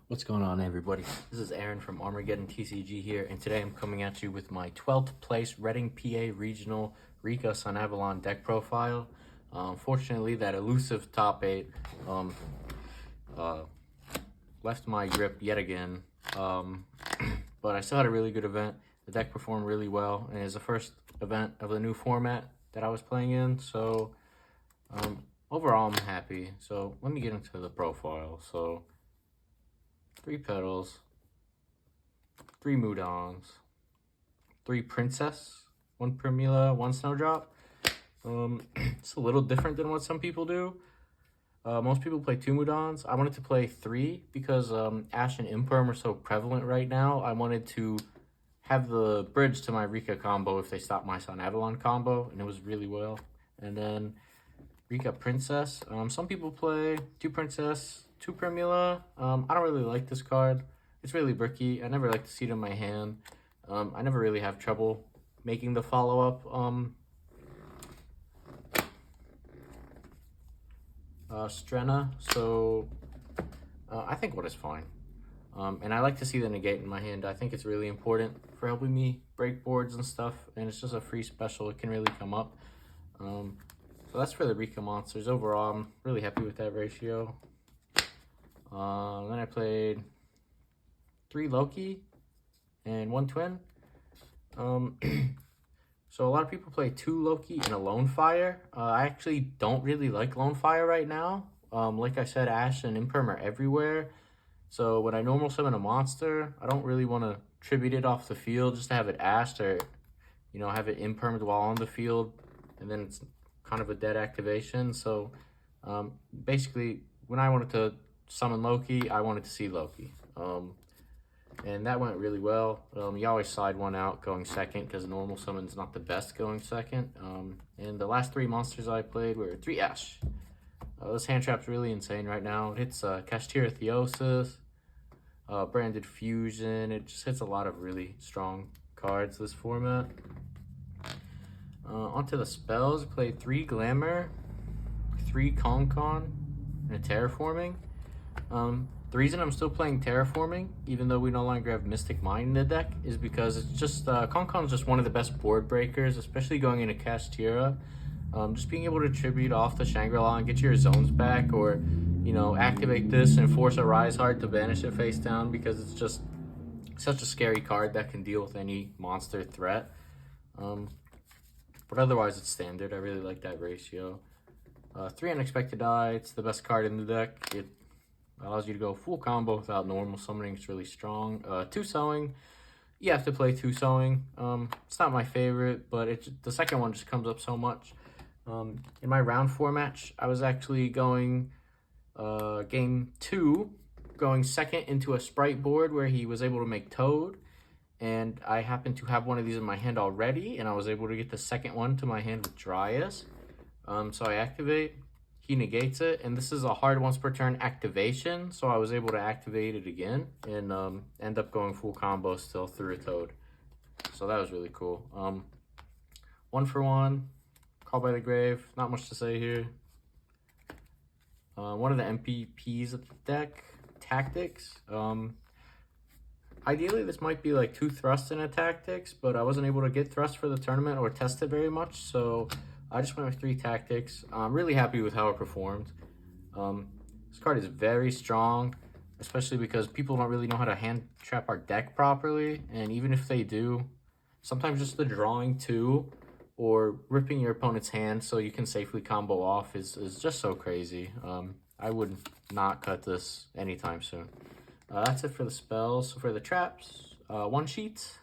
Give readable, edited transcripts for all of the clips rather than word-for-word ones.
What's going on, everybody? This is Aaron from Armageddon TCG here, and today I'm coming at you with my 12th place Reading, PA Regional Rikka Sunavalon deck profile. Fortunately, that elusive top 8 uh, left my grip yet again, but I still had a really good event. The deck performed really well, and it's the first event of the new format that I was playing in, so overall I'm happy. So let me get into the profile. So 3 petals, 3 Mudons, 3 Princess, 1 Primula, 1 Snowdrop. It's a little different than what some people do. Most people play 2 Mudons. I wanted to play 3 because Ash and Imperm are so prevalent right now. I wanted to have the bridge to my Rikka combo if they stop my Sun Avalon combo, and it was really well. And then Rikka Princess. Some people play 2 Princess, 2 Primula. I don't really like this card. It's really bricky. I never like to see it in my hand. I never really have trouble making the follow-up Strenna, so I think what is fine. And I like to see the negate in my hand. I think it's really important for helping me break boards and stuff, and it's just a free special. It can really come up. So that's for the Rikka monsters. Overall, I'm really happy with that ratio. Then I played 3 Loki and 1 Twin. So a lot of people play 2 Loki and a Lone Fire. I actually don't really like Lone Fire right now. Like I said, Ash and Imperm are everywhere. So when I normal summon a monster, I don't really want to tribute it off the field just to have it ashed or, have it impermed while on the field. And then it's kind of a dead activation. So basically, when I wanted to summon Loki, I wanted to see Loki. And that went really well. You always slide one out going second because normal summon's not the best going second. And the last 3 monsters I played were 3 Ash. This hand trap's really insane right now. It hits Kashtira Theosis, Branded Fusion. It just hits a lot of really strong cards this format. Onto the spells, I played 3 Glamour, 3 Concon, and a Terraforming. The reason I'm still playing Terraforming, even though we no longer have Mystic Mind in the deck, is because it's just, Concon is just one of the best board breakers, especially going into Kashtira. Just being able to tribute off the Shangri-La and get your zones back, or, activate this and force a Rise Heart to banish it face down, because it's just such a scary card that can deal with any monster threat. But otherwise, it's standard. I really like that ratio. 3 Unexpected Eye. It's the best card in the deck. It allows you to go full combo without normal summoning. It's really strong. 2 Sowing. You have to play 2 Sowing. It's not my favorite, but the second one just comes up so much. In my round 4 match, I was actually going game 2, going second into a Sprite board where he was able to make Toad. And I happened to have one of these in my hand already, and I was able to get the second one to my hand with Dryas. So I activate, he negates it, and this is a hard once per turn activation, so I was able to activate it again and end up going full combo still through a Toad. So that was really cool. 1 for 1, Call by the Grave, not much to say here. One of the MPPs of the deck, Tactics. Ideally, this might be like 2 Thrust in a Tactics, but I wasn't able to get Thrust for the tournament or test it very much, so I just went with 3 Tactics. I'm really happy with how it performed. This card is very strong, especially because people don't really know how to hand trap our deck properly, and even if they do, sometimes just the drawing 2 or ripping your opponent's hand so you can safely combo off is just so crazy. I would not cut this anytime soon. That's it for the spells. So for the traps, 1 Sheet,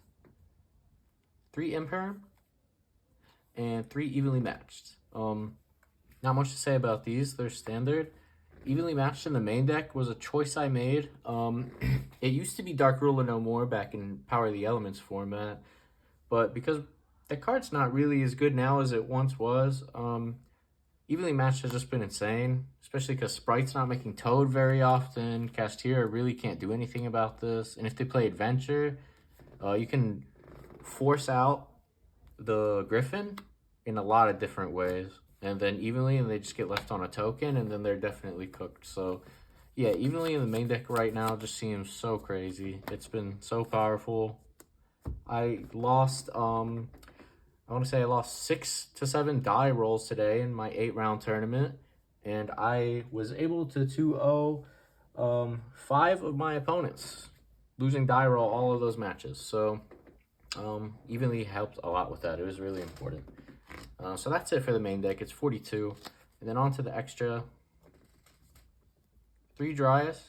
3 Imperm, and 3 Evenly Matched. Not much to say about these. They're standard. Evenly Matched in the main deck was a choice I made. It used to be Dark Ruler No More back in Power of the Elements format, but because the card's not really as good now as it once was, Evenly Matched has just been insane, especially because Sprite's not making Toad very often. Kashtira really can't do anything about this. And if they play Adventure, you can force out the Griffin in a lot of different ways. And then evenly, and they just get left on a token, and then they're definitely cooked. So yeah, evenly in the main deck right now just seems so crazy. It's been so powerful. I lost, I want to say I lost 6 to 7 die rolls today in my 8-round tournament, and I was able to 2-0 5 of my opponents, losing die roll all of those matches. So evenly helped a lot with that. It was really important. So that's it for the main deck. It's 42, and then on to the extra. 3 Dryas,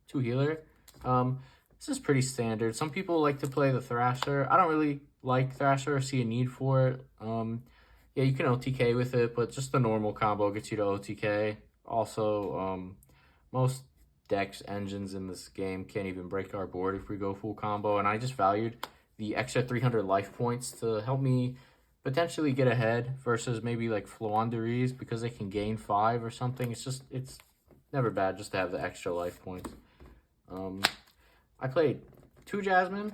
2 Healer. This is pretty standard. Some people like to play the Thrasher. I don't really like Thrasher or see a need for it. Yeah, you can OTK with it, but just the normal combo gets you to OTK. Also, most decks, engines in this game can't even break our board if we go full combo, and I just valued the extra 300 life points to help me potentially get ahead versus maybe like Floanderies because they can gain 5 or something. It's never bad just to have the extra life points. I played 2 Jasmine.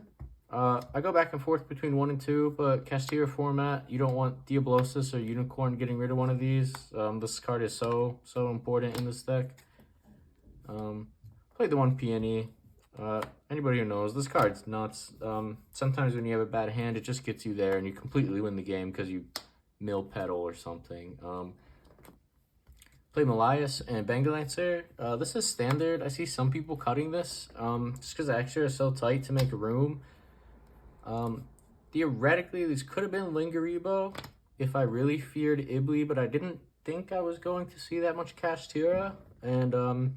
I go back and forth between 1 and 2, but Castillo format, you don't want Diablosis or Unicorn getting rid of one of these. This card is so important in this deck. Played the 1 Peony. Anybody who knows, this card's nuts. Sometimes when you have a bad hand, it just gets you there and you completely win the game because you mill pedal or something. Play Malias and Bangalancer. This is standard. I see some people cutting this just because the extra is so tight to make room. Theoretically, these could have been Lingaribo if I really feared Ibli, but I didn't think I was going to see that much Kashtira. And I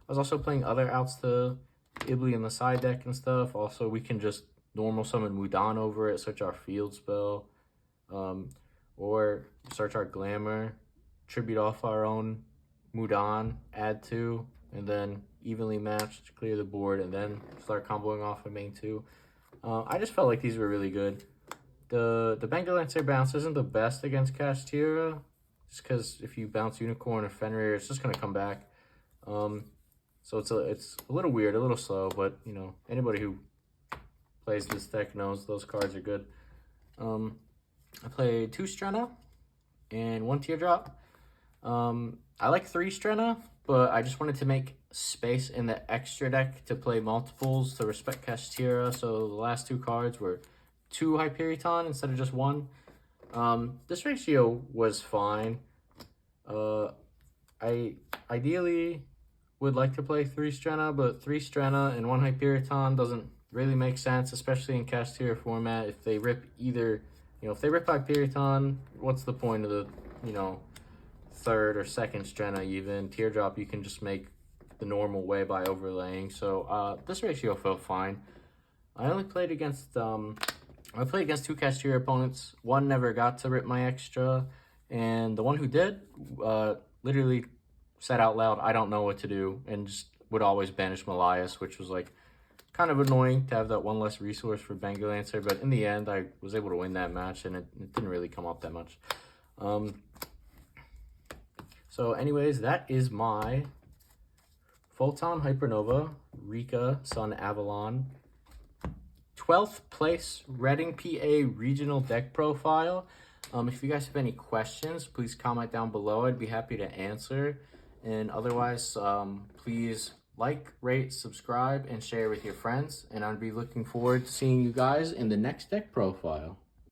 was also playing other outs to Ibli in the side deck and stuff. Also, we can just normal summon Mudan over it, search our field spell, or search our Glamour, tribute off our own Mudan, add 2, and then evenly matched, clear the board, and then start comboing off a main 2. I just felt like these were really good. The Bangalancer bounce isn't the best against Kashtira, just because if you bounce Unicorn or Fenrir, it's just going to come back. So it's a little weird, a little slow, but, you know, anybody who plays this deck knows those cards are good. I played 2 Strenna and 1 Teardrop. I like 3 Strenna, but I just wanted to make space in the extra deck to play multiples to respect Kashtira, so the last 2 cards were 2 Hyperion instead of just 1. This ratio was fine. I ideally would like to play 3 Strenna, but 3 Strenna and 1 Hyperion doesn't really make sense, especially in Kashtira format. If they rip either, you know, if they rip Hyperion, what's the point of the, you know, 3rd or 2nd Strenna even? Teardrop you can just make the normal way by overlaying. So this ratio felt fine. I only played against 2 Kashtira opponents. One never got to rip my extra, and the one who did literally said out loud, "I don't know what to do," and just would always banish Malias, which was like kind of annoying to have that one less resource for Bangalancer. But in the end, I was able to win that match, and it didn't really come up that much. So anyways, that is my Photon Hypernova Rikka Sunavalon 12th place Reading PA regional deck profile. If you guys have any questions, please comment down below. I'd be happy to answer. And otherwise, please like, rate, subscribe, and share with your friends. And I'd be looking forward to seeing you guys in the next deck profile.